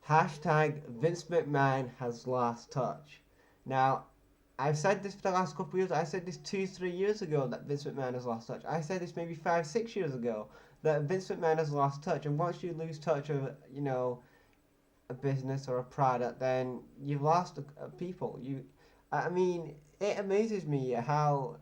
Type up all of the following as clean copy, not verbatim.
Hashtag Vince McMahon has last touch. Now, I've said this for the last couple of years. I said this 2, 3 years ago that Vince McMahon has lost touch. I said this maybe 5, 6 years ago that Vince McMahon has lost touch. And once you lose touch of, a business or a product, then you've lost people. I mean, it amazes me how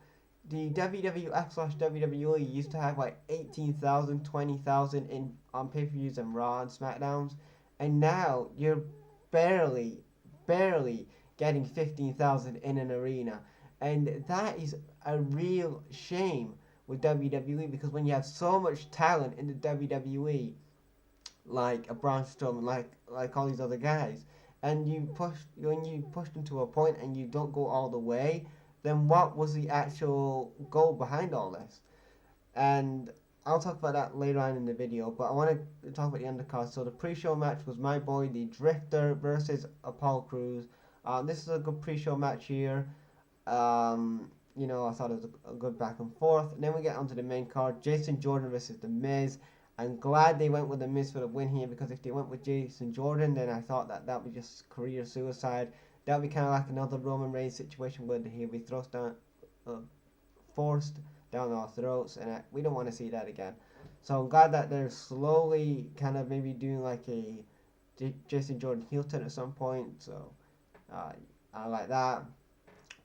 the WWF/WWE used to have like 18,000, 20,000 in on pay-per-views and Raw and SmackDowns, and now you're barely, barely getting 15,000 in an arena, and that is a real shame with WWE because when you have so much talent in the WWE, like a Braun Strowman, like all these other guys, and when you push them to a point and you don't go all the way, then what was the actual goal behind all this? And I'll talk about that later on in the video, but I want to talk about the undercard. So the pre-show match was my boy, the Drifter, versus Apollo Crews. This is a good pre-show match here. I thought it was a good back and forth. And then we get onto the main card, Jason Jordan versus The Miz. I'm glad they went with The Miz for the win here because if they went with Jason Jordan, then I thought that would be just career suicide. That would be kind of like another Roman Reigns situation where he'll be forced down our throats, and we don't want to see that again. So I'm glad that they're slowly kind of maybe doing like a Jason Jordan heel turn at some point. So I like that.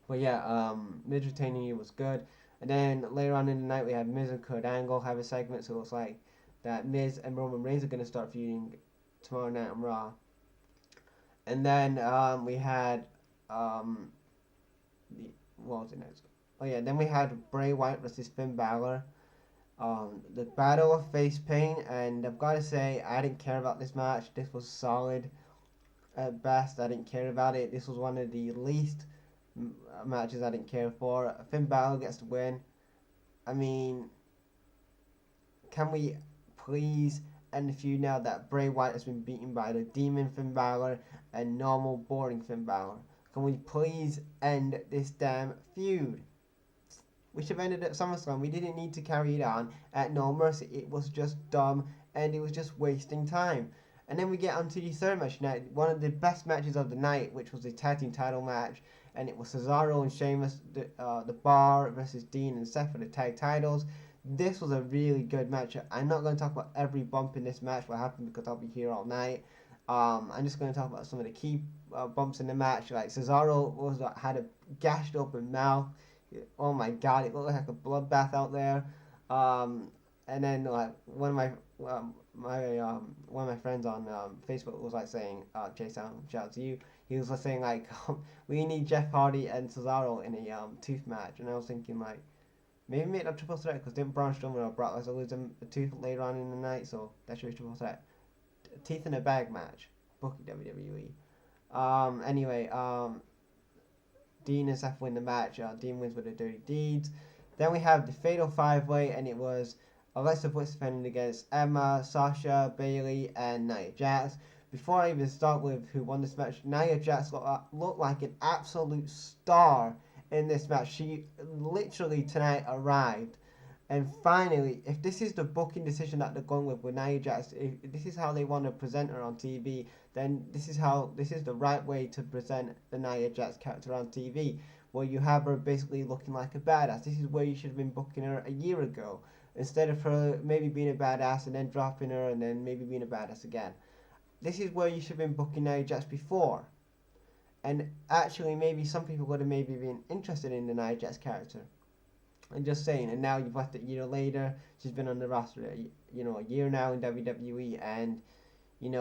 But yeah, Miz retaining here was good. And then later on in the night, we had Miz and Kurt Angle have a segment, so it looks like that Miz and Roman Reigns are going to start feuding tomorrow night on Raw. And then we had what was it next? Oh yeah, then we had Bray Wyatt versus Finn Balor. The Battle of Face Paint, and I've got to say I didn't care about this match. This was solid at best. I didn't care about it. This was one of the least matches I didn't care for. Finn Balor gets the win. I mean, can we please end the feud now that Bray Wyatt has been beaten by the Demon Finn Balor and normal boring Finn Balor? Can we please end this damn feud? We should have ended at SummerSlam. We didn't need to carry it on at No Mercy. It was just dumb and it was just wasting time. And then we get onto the third match now, one of the best matches of the night, which was the tag team title match, and it was Cesaro and Sheamus, the Bar versus Dean and Seth for the tag titles. This was a really good match. I'm not going to talk about every bump in this match, what happened, because I'll be here all night. I'm just going to talk about some of the key bumps in the match. Like Cesaro had a gashed open mouth. Oh my god, it looked like a bloodbath out there. And then like one of my friends on Facebook was like saying, Jason, shout out to you. He was like saying like, we need Jeff Hardy and Cesaro in a tooth match, and I was thinking like, maybe make that triple threat because didn't Braun Strowman or Brock Lesnar lose a tooth later on in the night, so that should be triple threat. Teeth in a bag match, booking WWE. Anyway, Dean and Seth win the match. Dean wins with the Dirty Deeds. Then we have the Fatal 5-Way, and it was Alexa Bliss defending against Emma, Sasha, Bayley, and Nia Jax. Before I even start with who won this match, Nia Jax looked like an absolute star in this match. She literally tonight arrived. And finally, if this is the booking decision that they're going with Nia Jax, if this is how they want to present her on TV, then this is the right way to present the Nia Jax character on TV, where you have her basically looking like a badass. This is where you should have been booking her a year ago, instead of her maybe being a badass and then dropping her and then maybe being a badass again. This is where you should have been booking Nia Jax before. And actually, maybe some people would have maybe been interested in the Nia Jax character. I'm just saying, and now you've left it a year later. She's been on the roster, a year now in WWE, and you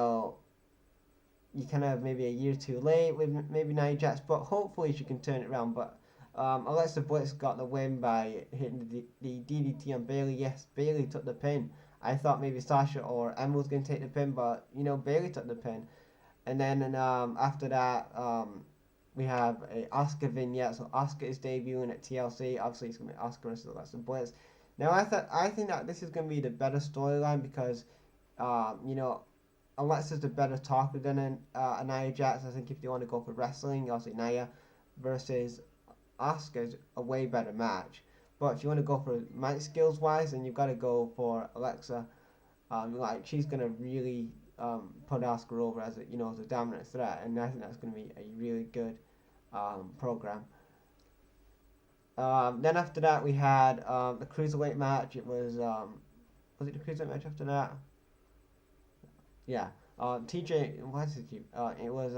kind of maybe a year too late with maybe Nia Jax, but hopefully she can turn it around. But Alexa Bliss got the win by hitting the DDT on Bayley. Yes, Bayley took the pin. I thought maybe Sasha or Emma was going to take the pin, but Bayley took the pin. And then after that, we have a Asuka vignette. So Asuka is debuting at TLC. Obviously, it's going to be Asuka versus Alexa Bliss. Now, I think that this is going to be the better storyline because, Alexa's the better talker than Nia Jax. I think if you want to go for wrestling, obviously Nia versus Asuka is a way better match. But if you want to go for mic skills wise, then you've got to go for Alexa. She's going to really put Asuka over as a as a dominant threat, and I think that's going to be a really good program. Then after that we had the Cruiserweight match. It was it the Cruiserweight match after that? Yeah. TJ, what's his name? It was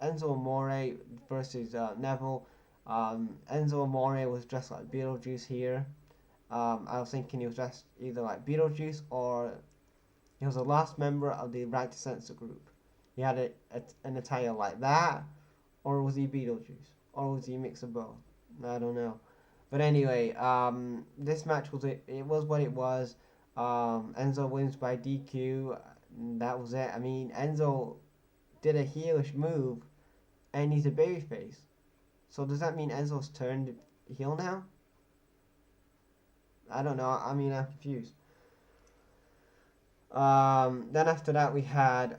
Enzo Amore versus Neville. Enzo Amore was dressed like Beetlejuice here. I was thinking he was dressed either like Beetlejuice or he was the last member of the Right to Censor group. He had an attire like that, or was he Beetlejuice? Or was he a mix of both? I don't know. But anyway, this match it was what it was. Enzo wins by DQ. That was it. I mean, Enzo did a heelish move, and he's a babyface. So does that mean Enzo's turned heel now? I don't know. I mean, I'm confused. Then after that we had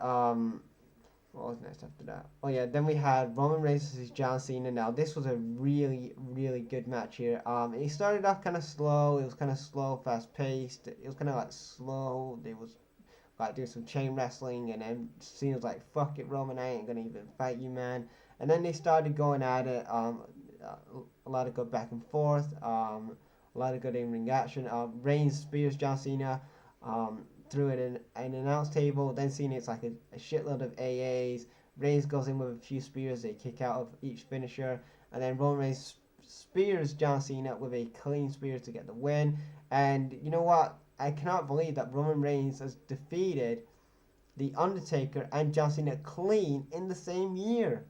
what was next after that? Oh yeah, then we had Roman Reigns versus John Cena. Now this was a really, really good match here. It started off kind of slow. It was kind of slow, fast paced. It was kind of like slow. They was like doing some chain wrestling, and then Cena was like, "Fuck it, Roman, I ain't gonna even fight you, man." And then they started going at it. A lot of good back and forth. A lot of good in-ring action. Reigns spears John Cena. Threw it in an announce table. Then Cena, it's like a shitload of AAs. Reigns goes in with a few spears. They kick out of each finisher. And then Roman Reigns spears John Cena with a clean spear to get the win. And you know what? I cannot believe that Roman Reigns has defeated The Undertaker and John Cena clean in the same year.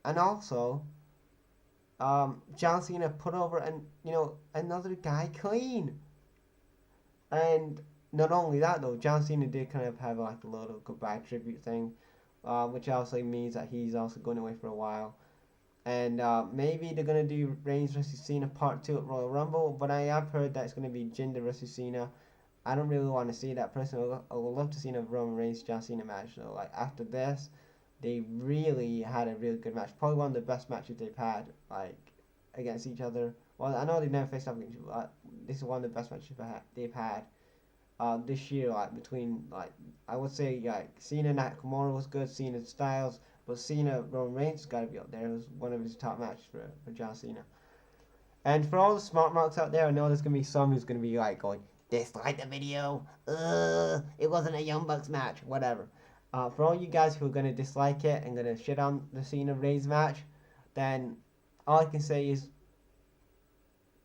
And also, John Cena put over another guy clean. And not only that though, John Cena did kind of have like a little goodbye tribute thing, which also means that he's also going away for a while. And maybe they're going to do Reigns vs Cena part 2 at Royal Rumble, but I have heard that it's going to be Jinder vs Cena. I don't really want to see that personally. I would love to see a Roman Reigns John Cena match though. Like after this, they really had a really good match. Probably one of the best matches they've had, like against each other. Well, I know they've never faced off against each other, but this is one of the best matches they've had. This year, like between I would say Cena Nakamura was good, Cena Styles, but Cena Roman Reigns has got to be up there. It was one of his top matches for John Cena. And for all the smart marks out there, I know there's gonna be some who's gonna be like going, dislike the video, it wasn't a Young Bucks match, whatever. For all you guys who are gonna dislike it and gonna shit on the Cena Reigns match, then all I can say is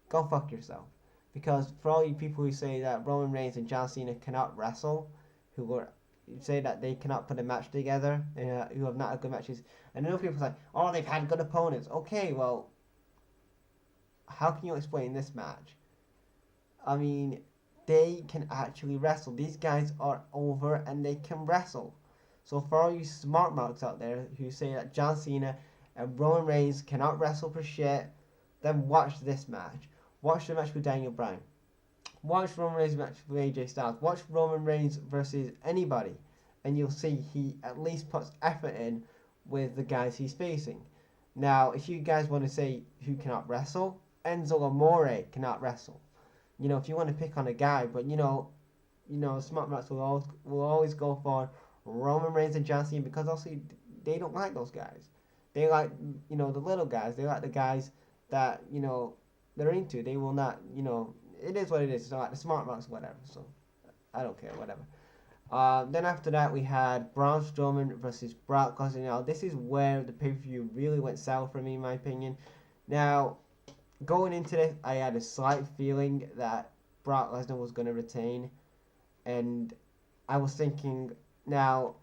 go fuck yourself. Because for all you people who say that Roman Reigns and John Cena cannot wrestle, who say that they cannot put a match together, who have not had good matches, and I know people say, oh, they've had good opponents. Okay, well, how can you explain this match? I mean, they can actually wrestle. These guys are over and they can wrestle. So for all you smart marks out there who say that John Cena and Roman Reigns cannot wrestle for shit, then watch this match. Watch the match with Daniel Bryan. Watch Roman Reigns' match with AJ Styles. Watch Roman Reigns versus anybody. And you'll see he at least puts effort in with the guys he's facing. Now, if you guys want to say who cannot wrestle, Enzo Amore cannot wrestle. If you want to pick on a guy, but smart marks will always go for Roman Reigns and John Cena because also they don't like those guys. They like, the little guys. They like the guys that, they're into. They will not, it is what it is. So like the smart marks, whatever. So I don't care, whatever. Then after that we had Braun Strowman versus Brock Lesnar. Now this is where the pay-per-view really went south for me, in my opinion. Now going into this, I had a slight feeling that Brock Lesnar was going to retain, and I was thinking, now,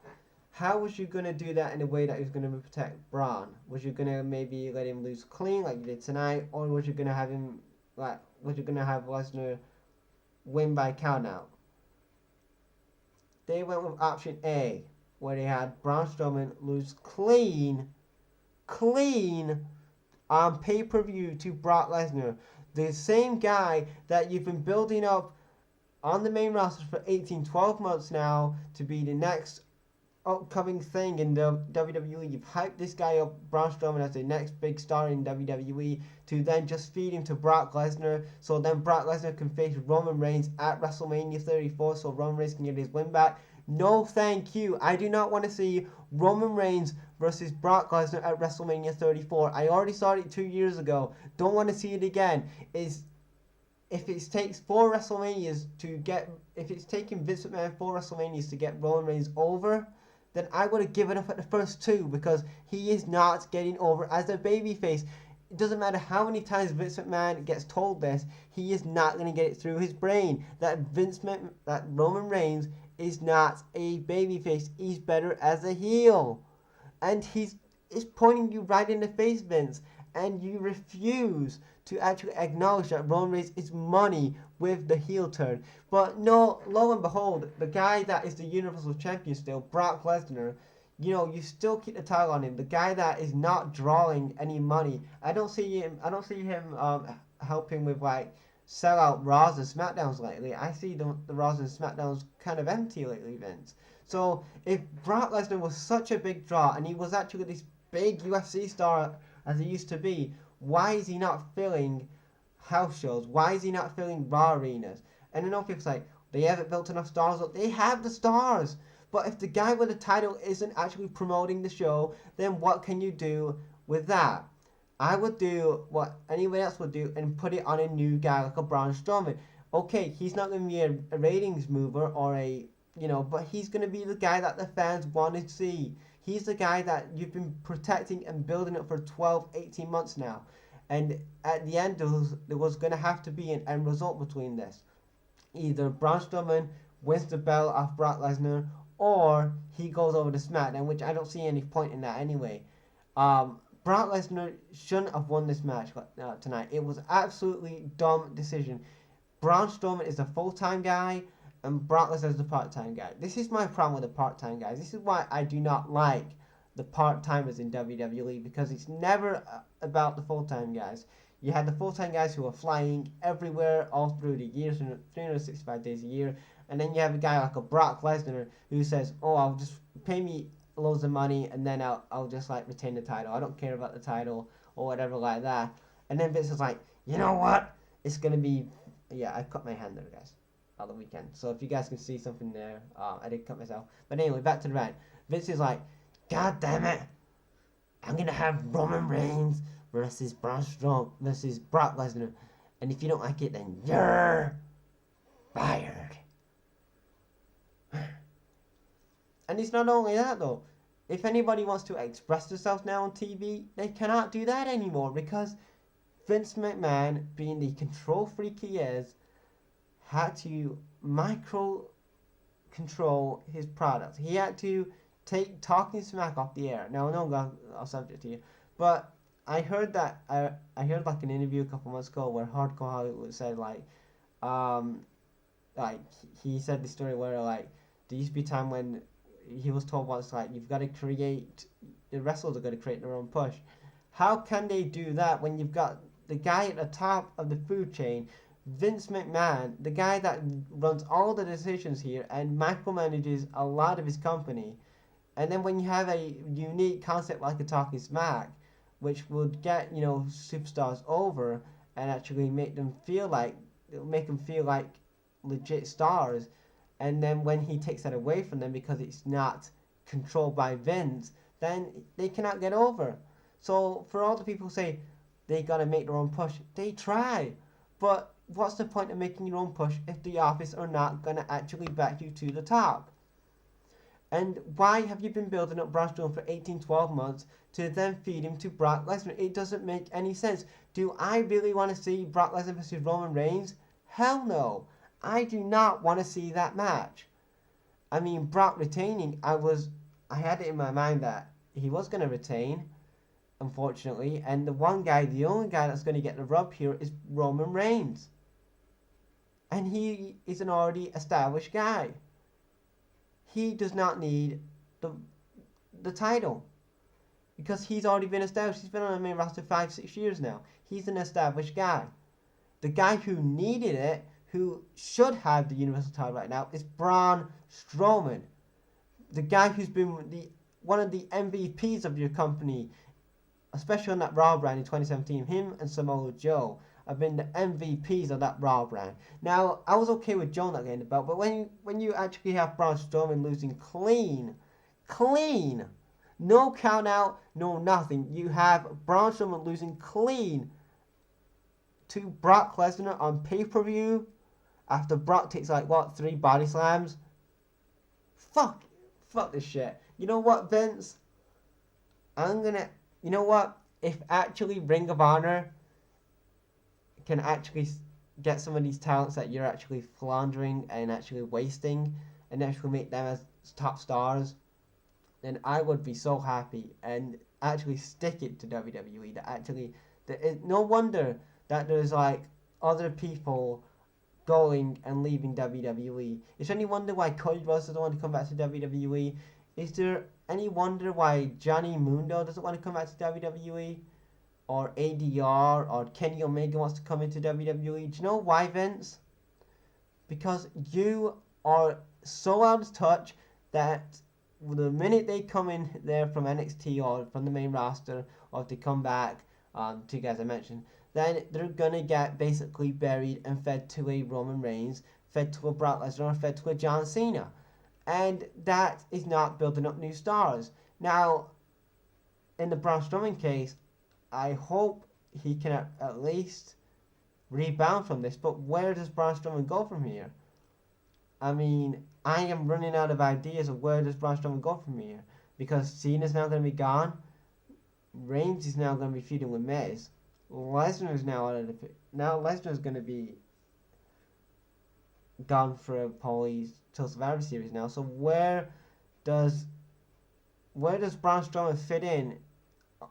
how was you going to do that in a way that was going to protect Braun? Was you going to maybe let him lose clean like you did tonight, or was you going to have him, was you going to have Lesnar win by countout? They went with option A, where they had Braun Strowman lose clean on pay-per-view to Brock Lesnar. The same guy that you've been building up on the main roster for 12 months now to be the next upcoming thing in the WWE. You've hyped this guy up, Braun Strowman, as the next big star in WWE, to then just feed him to Brock Lesnar, so then Brock Lesnar can face Roman Reigns at WrestleMania 34, so Roman Reigns can get his win back. No, thank you. I do not want to see Roman Reigns versus Brock Lesnar at WrestleMania 34. I already saw it 2 years ago. Don't want to see it again. If it takes if it's taking Vince McMahon 4 WrestleManias to get Roman Reigns over, then I would have given up at the first 2 because he is not getting over as a babyface. It doesn't matter how many times Vince McMahon gets told this, he is not going to get it through his brain that Roman Reigns is not a babyface. He's better as a heel, and he's pointing you right in the face, Vince, and you refuse to actually acknowledge that Roman Reigns is money with the heel turn. But no, lo and behold, the guy that is the Universal Champion still, Brock Lesnar, you still keep the title on him. The guy that is not drawing any money. I don't see him helping with sell out Raws and SmackDowns lately. I see the Raws and SmackDowns kind of empty lately, Vince. So if Brock Lesnar was such a big draw and he was actually this big UFC star as he used to be, why is he not filling house shows? Why is he not filling Raw arenas? And I know people say they haven't built enough stars up. They have the stars. But if the guy with the title isn't actually promoting the show, then what can you do with that? I would do what anyone else would do and put it on a new guy like a Braun Strowman. Okay, he's not going to be a ratings mover or but he's going to be the guy that the fans want to see. He's the guy that you've been protecting and building up for 12, 18 months now. And at the end, there was going to have to be an end result between this. Either Braun Strowman wins the belt off Brock Lesnar, or he goes over to SmackDown, which I don't see any point in that anyway. Brock Lesnar shouldn't have won this match tonight. It was absolutely dumb decision. Braun Strowman is a full-time guy, and Brock Lesnar is the part-time guy. This is my problem with the part-time guys. This is why I do not like the part-timers in WWE, because it's never about the full-time guys. You had the full-time guys who are flying everywhere all through the year, 365 days a year, and then you have a guy like a Brock Lesnar who says, "Oh, I'll just pay me loads of money, and then I'll just retain the title. I don't care about the title or whatever like that." And then Vince is like, "You know what? It's gonna be I cut my hand there, guys, on the weekend. So if you guys can see something there, I did cut myself. But anyway, back to the rant. Vince is like, "God damn it! I'm gonna have Roman Reigns versus Brock Lesnar, and if you don't like it, then you're fired." And it's not only that though. If anybody wants to express themselves now on TV, they cannot do that anymore because Vince McMahon, being the control freak he is, had to micro control his product. He had to take Talking Smack off the air. Now I know I'll subject to you, but I heard that I heard an interview a couple months ago where Hardcore Hollywood said he said the story where there used to be a time when he was told once you've got to create, the wrestlers are going to create their own push. How can they do that when you've got the guy at the top of the food chain, Vince McMahon, the guy that runs all the decisions here and micromanages a lot of his company, and then when you have a unique concept like a Talking Smack, which would get superstars over and actually make them feel like legit stars. And then when he takes that away from them because it's not controlled by Vince, then they cannot get over. So for all the people who say they gotta make their own push, they try. But what's the point of making your own push if the office are not gonna actually back you to the top? And why have you been building up Braun Strowman for 18, 12 months to then feed him to Brock Lesnar? It doesn't make any sense. Do I really want to see Brock Lesnar versus Roman Reigns? Hell no. I do not want to see that match. I mean, Brock retaining, I had it in my mind that he was going to retain, unfortunately, and the only guy that's going to get the rub here is Roman Reigns. And he is an already established guy. He does not need the title because he's already been established. He's been on the main roster 5-6 years now. He's an established guy. The guy who needed it, who should have the Universal title right now, is Braun Strowman. The guy who's been one of the MVPs of your company, especially on that Raw brand in 2017. Him and Samoa Joe have been the MVPs of that Raw brand. Now, I was okay with Joe not getting the belt, but when you actually have Braun Strowman losing clean, no count out, no nothing, you have Braun Strowman losing clean to Brock Lesnar on pay-per-view after Brock takes like, what, 3 body slams? Fuck this shit. You know what, Vince? You know what? If actually Ring of Honor can actually get some of these talents that you're actually floundering and actually wasting and actually make them as top stars, then I would be so happy and actually stick it to WWE. No wonder that there's like other people going and leaving WWE. Is there any wonder why Cody Rhodes doesn't want to come back to WWE? Is there any wonder why Johnny Mundo doesn't want to come back to WWE? Or ADR or Kenny Omega wants to come into WWE? Do you know why, Vince? Because you are so out of touch that the minute they come in there from NXT or from the main roster, or if they come back, to you guys I mentioned, then they're gonna get basically buried and fed to a Roman Reigns, fed to a Brock Lesnar, fed to a John Cena. And that is not building up new stars. Now, in the Braun Strowman case, I hope he can at least rebound from this, but where does Braun Strowman go from here? I mean, I am running out of ideas of where does Braun Strowman go from here, because Cena's now going to be gone, Reigns is now going to be feuding with Miz, Lesnar is now out of the Lesnar is going to be gone for probably till Survivor Series now. So where does Braun Strowman fit in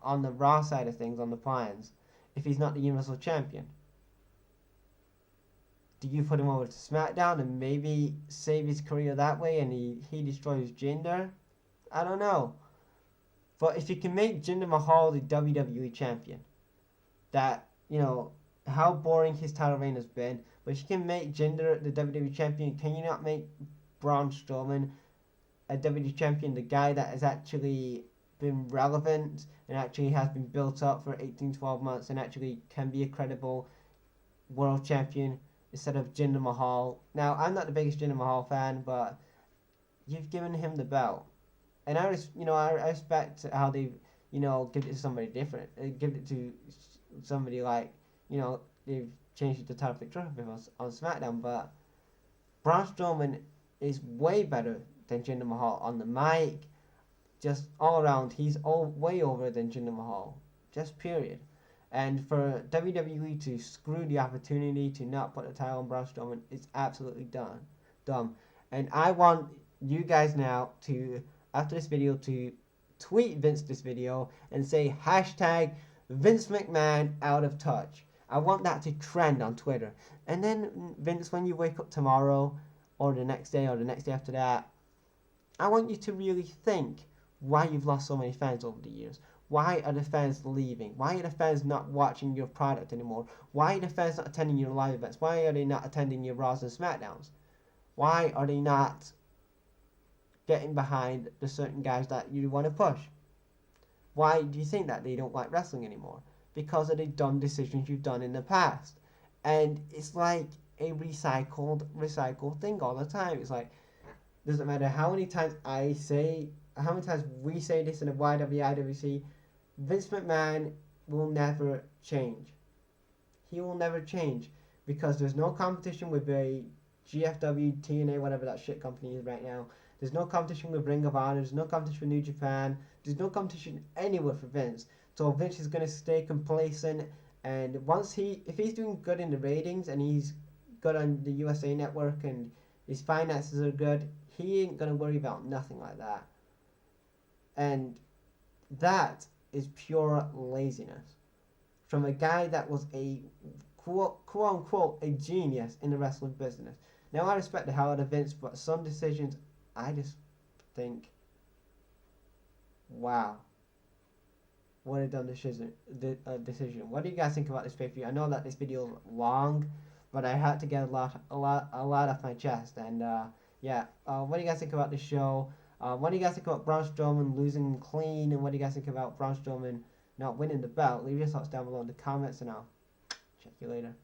on the Raw side of things, on the plans, if he's not the Universal Champion? Do you put him over to SmackDown and maybe save his career that way and he destroys Jinder? I don't know. But if you can make Jinder Mahal the WWE Champion, that, you know, how boring his title reign has been, but if you can make Jinder the WWE Champion, can you not make Braun Strowman a WWE Champion, the guy that has actually been relevant and actually has been built up for 18-12 months and actually can be a credible world champion instead of Jinder Mahal? Now, I'm not the biggest Jinder Mahal fan, but you've given him the belt, and I respect how they, give it to somebody different. Give it to somebody like, they've changed it to title Victor on SmackDown, but Braun Strowman is way better than Jinder Mahal on the mic. Just all around, he's way over than Jinder Mahal. Just period. And for WWE to screw the opportunity to not put the title on Braun Strowman is absolutely dumb. And I want you guys now to, after this video, to tweet Vince this video and say hashtag Vince McMahon out of touch. I want that to trend on Twitter. And then, Vince, when you wake up tomorrow or the next day or the next day after that, I want you to really think why you've lost so many fans over the years. Why are the fans leaving? Why are the fans not watching your product anymore? Why are the fans not attending your live events? Why are they not attending your Raws and SmackDowns? Why are they not getting behind the certain guys that you want to push? Why do you think that they don't like wrestling anymore? Because of the dumb decisions you've done in the past. And it's like a recycled thing all the time. It's like, doesn't matter how many times we say this in the YWIWC, Vince McMahon will never change. He will never change because there's no competition with a GFW, TNA, whatever that shit company is right now. There's no competition with Ring of Honor. There's no competition with New Japan. There's no competition anywhere for Vince. So Vince is going to stay complacent, and if he's doing good in the ratings and he's good on the USA Network and his finances are good, he ain't going to worry about nothing like that. And that is pure laziness from a guy that was a quote unquote a genius in the wrestling business. Now, I respect the hell out of Vince, but some decisions I just think, wow, what a dumb decision. What do you guys think about this pay-per-view? I know that this video is long, but I had to get a lot off my chest. And what do you guys think about this show? What do you guys think about Braun Strowman losing clean? And what do you guys think about Braun Strowman not winning the belt? Leave your thoughts down below in the comments, and I'll Check you later.